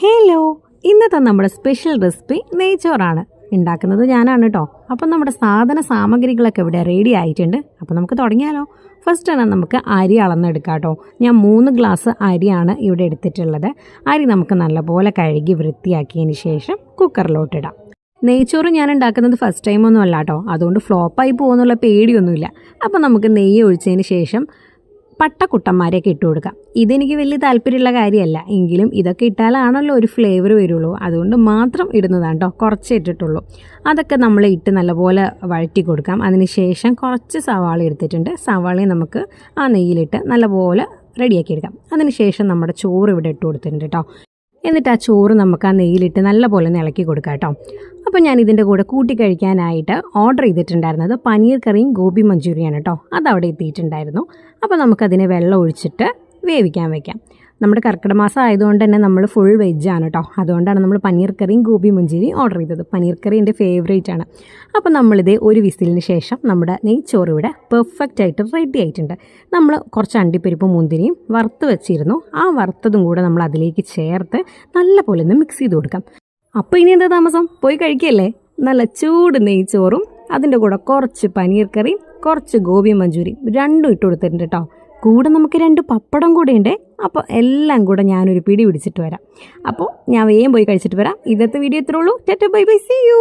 Hello, ഇന്നത്തെ നമ്മുടെ special recipe നെയ്ച്ചോറാണ്. ഉണ്ടാക്കുന്നത് ഞാനാണ് കേട്ടോ. അപ്പം നമ്മുടെ സാമഗ്രികളൊക്കെ ഇവിടെ റെഡി ആയിട്ടുണ്ട്. അപ്പോൾ നമുക്ക് തുടങ്ങിയാലോ. ഫസ്റ്റ് തന്നെ നമുക്ക് അരി അളന്നെടുക്കാം കേട്ടോ. ഞാൻ 3 ഗ്ലാസ് അരിയാണ് ഇവിടെ എടുത്തിട്ടുള്ളത്. അരി നമുക്ക് നല്ലപോലെ കഴുകി വൃത്തിയാക്കിയതിന് ശേഷം കുക്കറിലോട്ടിടാം. നെയ്ച്ചോറ് ഞാൻ ഉണ്ടാക്കുന്നത് ഫസ്റ്റ് ടൈമൊന്നും അല്ല കേട്ടോ. അതുകൊണ്ട് ഫ്ലോപ്പായി പോകുന്നുള്ള പേടിയൊന്നുമില്ല. അപ്പോൾ നമുക്ക് നെയ്യ് ഒഴിച്ചതിന് ശേഷം പട്ടക്കുട്ടന്മാരെയൊക്കെ ഇട്ട് കൊടുക്കാം. ഇതെനിക്ക് വലിയ താല്പര്യമുള്ള കാര്യമല്ല, എങ്കിലും ഇതൊക്കെ ഇട്ടാലാണല്ലോ ഒരു ഫ്ലേവർ വരുള്ളൂ. അതുകൊണ്ട് മാത്രം ഇടുന്നതാണ് കേട്ടോ. കുറച്ച് ഇട്ടിട്ടുള്ളൂ. അതൊക്കെ നമ്മൾ ഇട്ട് നല്ലപോലെ വഴറ്റി കൊടുക്കാം. അതിന് ശേഷം കുറച്ച് സവാള എടുത്തിട്ടുണ്ട്. സവാളയും നമുക്ക് ആ നെയ്യിലിട്ട് നല്ലപോലെ റെഡിയാക്കി എടുക്കാം. അതിന് ശേഷം നമ്മുടെ ചോറ് ഇവിടെ ഇട്ട് കൊടുത്തിട്ടുണ്ട് കേട്ടോ. എന്നിട്ട് ആ ചോറ് നമുക്ക് ആ നെയ്യിലിട്ട് നല്ലപോലെ ഇളക്കി കൊടുക്കാം കേട്ടോ. അപ്പോൾ ഞാൻ ഇതിൻ്റെ കൂടെ കൂട്ടി കഴിക്കാനായിട്ട് ഓർഡർ ചെയ്തിട്ടുണ്ടായിരുന്നത് പനീർ കറിയും ഗോബി മഞ്ചൂരിയാണ് കേട്ടോ. അതവിടെ എത്തിയിട്ടുണ്ടായിരുന്നു. അപ്പോൾ നമുക്കതിനെ വെള്ളം ഒഴിച്ചിട്ട് വേവിക്കാൻ വയ്ക്കാം. നമ്മുടെ കർക്കിടക മാസം ആയതുകൊണ്ട് തന്നെ നമ്മൾ ഫുൾ വെജാണ് കേട്ടോ. അതുകൊണ്ടാണ് നമ്മൾ പനീർ കറിയും ഗോബി മഞ്ചൂരിയും ഓർഡർ ചെയ്തത്. പനീർ കറി എൻ്റെ ഫേവറേറ്റ് ആണ്. അപ്പോൾ നമ്മളിത് ഒരു വിസിലിന് ശേഷം നമ്മുടെ നെയ്ച്ചോറ് ഇവിടെ പെർഫെക്റ്റ് ആയിട്ട് റെഡി ആയിട്ടുണ്ട്. നമ്മൾ കുറച്ച് അണ്ടിപ്പരിപ്പും മുന്തിരിയും വറുത്ത് വെച്ചിരുന്നു. ആ വറുത്തതും കൂടെ നമ്മൾ അതിലേക്ക് ചേർത്ത് നല്ലപോലെ ഒന്ന് മിക്സ് ചെയ്ത് കൊടുക്കാം. അപ്പോൾ ഇനി എന്താ താമസം, പോയി കഴിക്കല്ലേ. നല്ല ചൂട് നെയ്ച്ചോറും അതിൻ്റെ കൂടെ കുറച്ച് പനീർ കറിയും കുറച്ച് ഗോബി മഞ്ചൂരിയും രണ്ടും ഇട്ട് കൊടുത്തിട്ടുണ്ട് കേട്ടോ. കൂടെ നമുക്ക് 2 പപ്പടം കൂടെ ഉണ്ട്. അപ്പോൾ എല്ലാം കൂടെ ഞാനൊരു പിടി പിടിച്ചിട്ട് വരാം. അപ്പോൾ ഞാൻ വേഗം പോയി കഴിച്ചിട്ട് വരാം. ഇന്നത്തെ വീഡിയോ ഇത്രേ ഉള്ളൂ. Tata bye bye, see U.